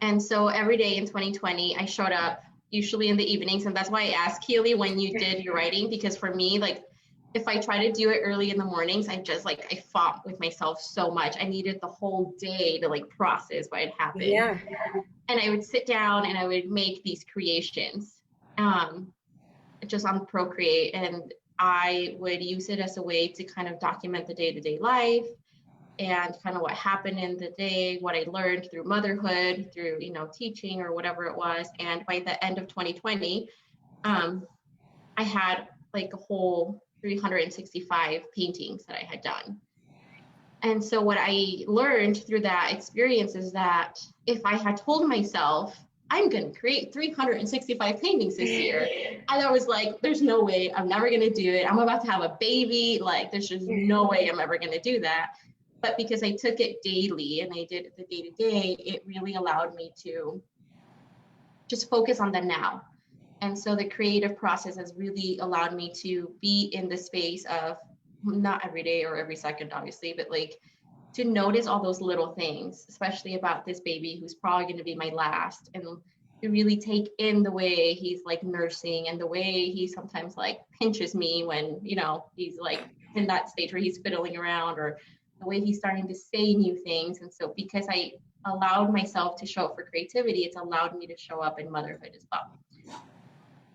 And so every day in 2020, I showed up usually in the evenings. And that's why I asked Keeley when you did your writing, because for me, if I try to do it early in the mornings, I fought with myself so much. I needed the whole day to process what had happened. Yeah. And I would sit down and I would make these creations just on Procreate. And I would use it as a way to kind of document the day-to-day life and kind of what happened in the day, what I learned through motherhood, through, teaching or whatever it was. And by the end of 2020, I had a whole 365 paintings that I had done. And so what I learned through that experience is that if I had told myself I'm going to create 365 paintings this year. And I was like, there's no way, I'm never going to do it. I'm about to have a baby. Like, there's just no way I'm ever going to do that. But because I took it daily and I did it the day to day, it really allowed me to just focus on the now. And so the creative process has really allowed me to be in the space of, not every day or every second, obviously, but like to notice all those little things, especially about this baby who's probably going to be my last, and to really take in the way he's like nursing and the way he sometimes like pinches me when, you know, he's like in that stage where he's fiddling around, or the way he's starting to say new things. And so because I allowed myself to show up for creativity, it's allowed me to show up in motherhood as well.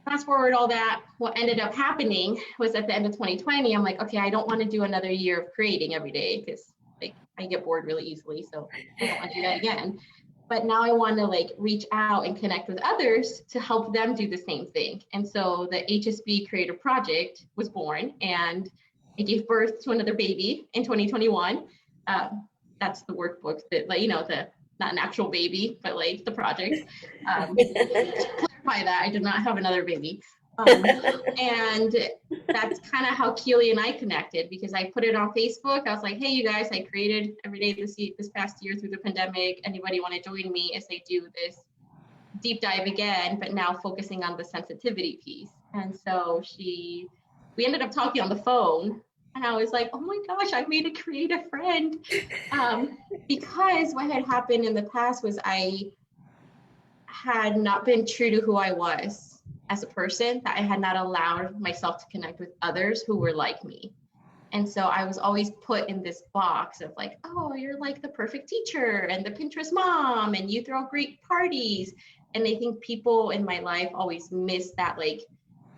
Fast forward all that, what ended up happening was at the end of 2020, I'm like, okay, I don't want to do another year of creating every day because like I get bored really easily. So I don't want to do that again. But now I want to like reach out and connect with others to help them do the same thing. And so the HSB Creative Project was born, and I gave birth to another baby in 2021. That's the workbook that, like, you know, the not an actual baby, but like the project. Clarify that I did not have another baby. And that's kind of how Keeley and I connected, because I put it on Facebook. I was like, hey, you guys, I created every day this past year through the pandemic. Anybody want to join me as I do this deep dive again, but now focusing on the sensitivity piece? And so we ended up talking on the phone, and I was like, oh my gosh, I made a creative friend. Because what had happened in the past was I had not been true to who I was as a person, that I had not allowed myself to connect with others who were like me. And so I was always put in this box of like, oh, you're like the perfect teacher and the Pinterest mom, and you throw great parties. And I think people in my life always miss that, like,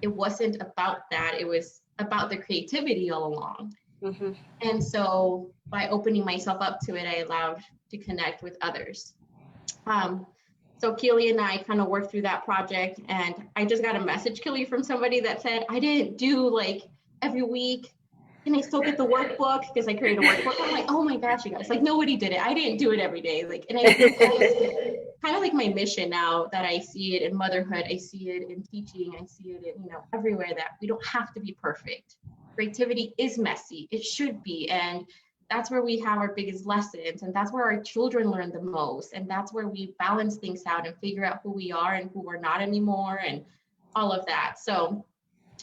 it wasn't about that. It was about the creativity all along. Mm-hmm. And so by opening myself up to it, I allowed to connect with others. So Keeley and I kind of worked through that project, and I just got a message, Keeley, from somebody that said, I didn't do like every week. Can I still get the workbook? Because I created a workbook. I'm like, oh my gosh, you guys, like nobody did it. I didn't do it every day. Like, and I think that's kind of like my mission now that I see it in motherhood. I see it in teaching. I see it in, you know, everywhere, that we don't have to be perfect. Creativity is messy. It should be. And that's where we have our biggest lessons, and that's where our children learn the most, and that's where we balance things out and figure out who we are and who we're not anymore, and all of that. So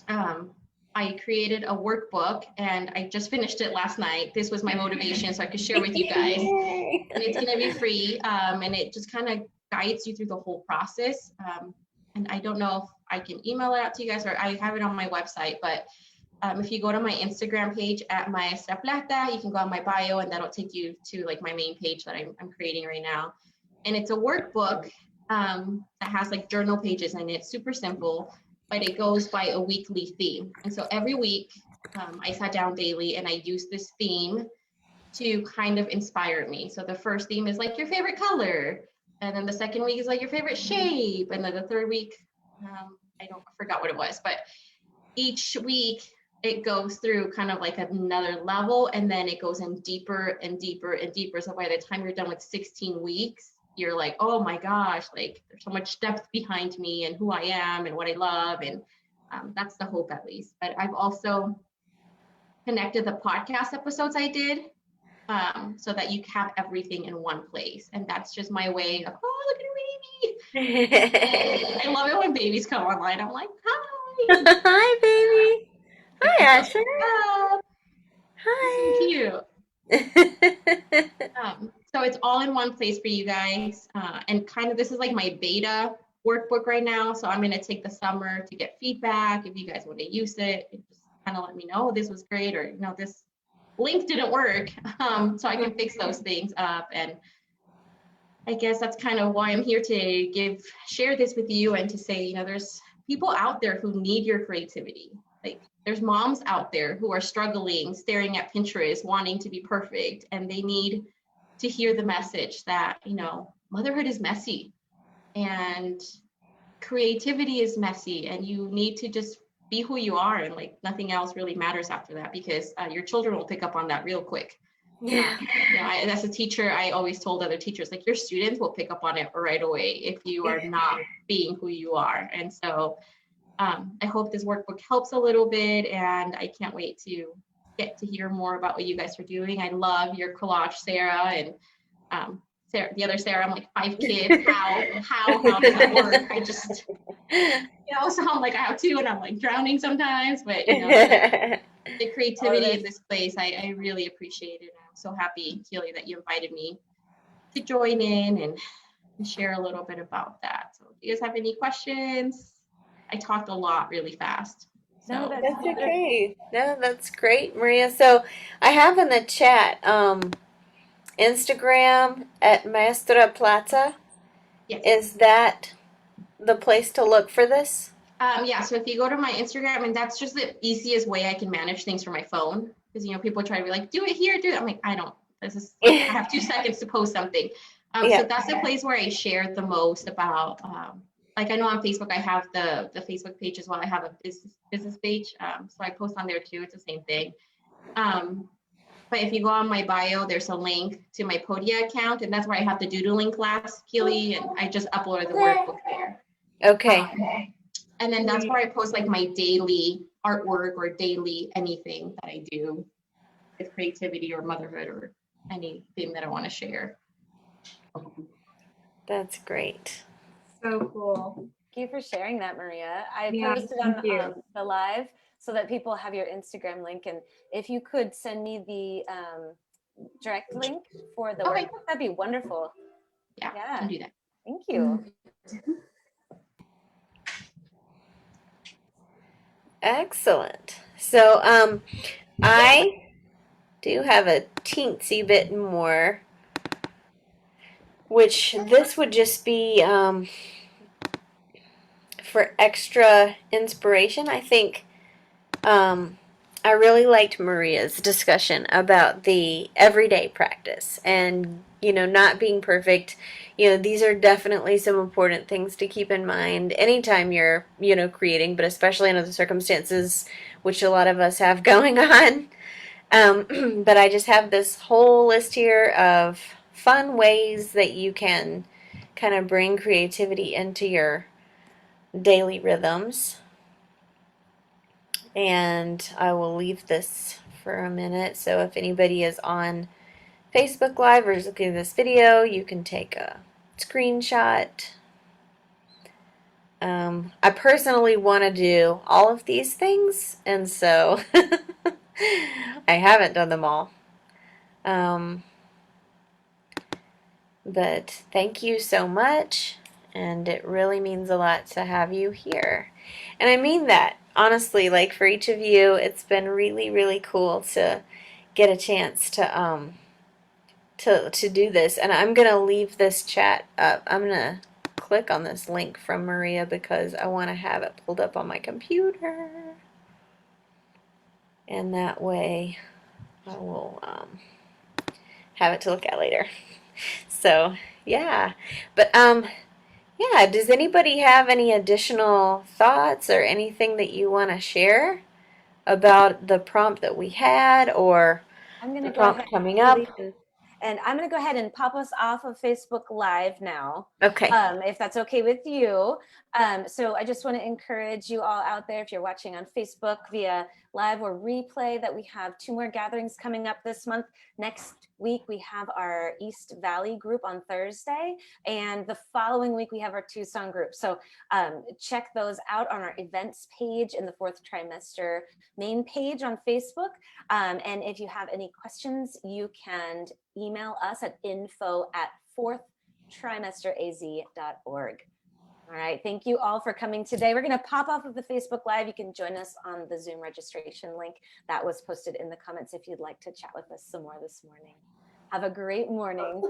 I created a workbook, and I just finished it last night. This was my motivation, so I could share with you guys. And it's going to be free, and it just kind of guides you through the whole process. And I don't know if I can email it out to you guys, or I have it on my website, but if you go to my Instagram page at Maestra Plata, you can go on my bio, and that'll take you to like my main page that I'm creating right now. And it's a workbook that has like journal pages in it, super simple, but it goes by a weekly theme. And so every week I sat down daily and I used this theme to kind of inspire me. So the first theme is like your favorite color. And then the second week is like your favorite shape. And then the third week, I forgot what it was, but each week it goes through kind of like another level, and then it goes in deeper and deeper and deeper. So by the time you're done with 16 weeks, you're like, oh my gosh, like there's so much depth behind me and who I am and what I love. And that's the hope, at least. But I've also connected the podcast episodes I did so that you have everything in one place. And that's just my way of, oh, look at your baby. I love it when babies come online. I'm like, hi. Hi, baby. Hi, Asher. Hi. Cute. So it's all in one place for you guys. And kind of, this is like my beta workbook right now. So I'm going to take the summer to get feedback. If you guys want to use it, just kind of let me know, this was great, or, you know, this link didn't work. So I can fix those things up. And I guess that's kind of why I'm here to share this with you, and to say, you know, there's people out there who need your creativity. Like, there's moms out there who are struggling, staring at Pinterest, wanting to be perfect, and they need to hear the message that, you know, motherhood is messy and creativity is messy, and you need to just be who you are, and like nothing else really matters after that, because your children will pick up on that real quick. Yeah. As a teacher, I always told other teachers, like, your students will pick up on it right away if you are not being who you are. And so I hope this workbook helps a little bit, and I can't wait to get to hear more about what you guys are doing. I love your collage, Sarah, and Sarah, the other Sarah. I'm like, 5 kids. How does that work? I just, sound like I have 2, and I'm like drowning sometimes. But the creativity in this place, I really appreciate it. I'm so happy, Keeley, that you invited me to join in and share a little bit about that. So, do you guys have any questions? I talked a lot really fast. So. No, That's okay. No, that's great, Maria. So I have in the chat Instagram at Maestra Plata. Yes. Is that the place to look for this? Yeah, so if you go to my Instagram, and that's just the easiest way I can manage things from my phone, because people try to be like, do it here, do it. I'm like, I don't. This is I have 2 seconds to post something. So that's the place where I share the most about. Like, I know on Facebook I have the Facebook page as well. I have a business page, so I post on there too. It's the same thing. But if you go on my bio, there's a link to my Podia account, and that's where I have the doodling class, Keeley, and I just uploaded the workbook there. Okay. And then that's where I post like my daily artwork or daily anything that I do with creativity or motherhood or anything that I want to share. That's great. So cool. Thank you for sharing that, Maria. I Yeah, posted on the live so that people have your Instagram link. And if you could send me the direct link for the workbook, that'd be wonderful. Yeah, I can do that. Thank you. Excellent. So I do have a teensy bit more, which this would just be for extra inspiration. I think I really liked Maria's discussion about the everyday practice and, not being perfect. These are definitely some important things to keep in mind anytime you're, creating, but especially under the circumstances which a lot of us have going on. But I just have this whole list here of fun ways that you can kind of bring creativity into your daily rhythms. And I will leave this for a minute. So if anybody is on Facebook Live or is looking at this video, you can take a screenshot. I personally want to do all of these things, and so I haven't done them all. But thank you so much, and it really means a lot to have you here. And I mean that, honestly, like for each of you, it's been really, really cool to get a chance to do this. And I'm going to leave this chat up. I'm going to click on this link from Maria because I want to have it pulled up on my computer. And that way I will have it to look at later. So, yeah. But, yeah, does anybody have any additional thoughts or anything that you want to share about the prompt that we had or the prompt coming up? And I'm going to go ahead and pop us off of Facebook Live now. Okay. If that's okay with you. So I just want to encourage you all out there, if you're watching on Facebook via live or replay, that we have 2 more gatherings coming up this month. Next week, we have our East Valley group on Thursday. And the following week, we have our Tucson group. So check those out on our events page in the 4th trimester main page on Facebook. And if you have any questions, you can email us at info@4thtrimesteraz.org. All right, thank you all for coming today. We're going to pop off of the Facebook Live. You can join us on the Zoom registration link that was posted in the comments if you'd like to chat with us some more this morning. Have a great morning.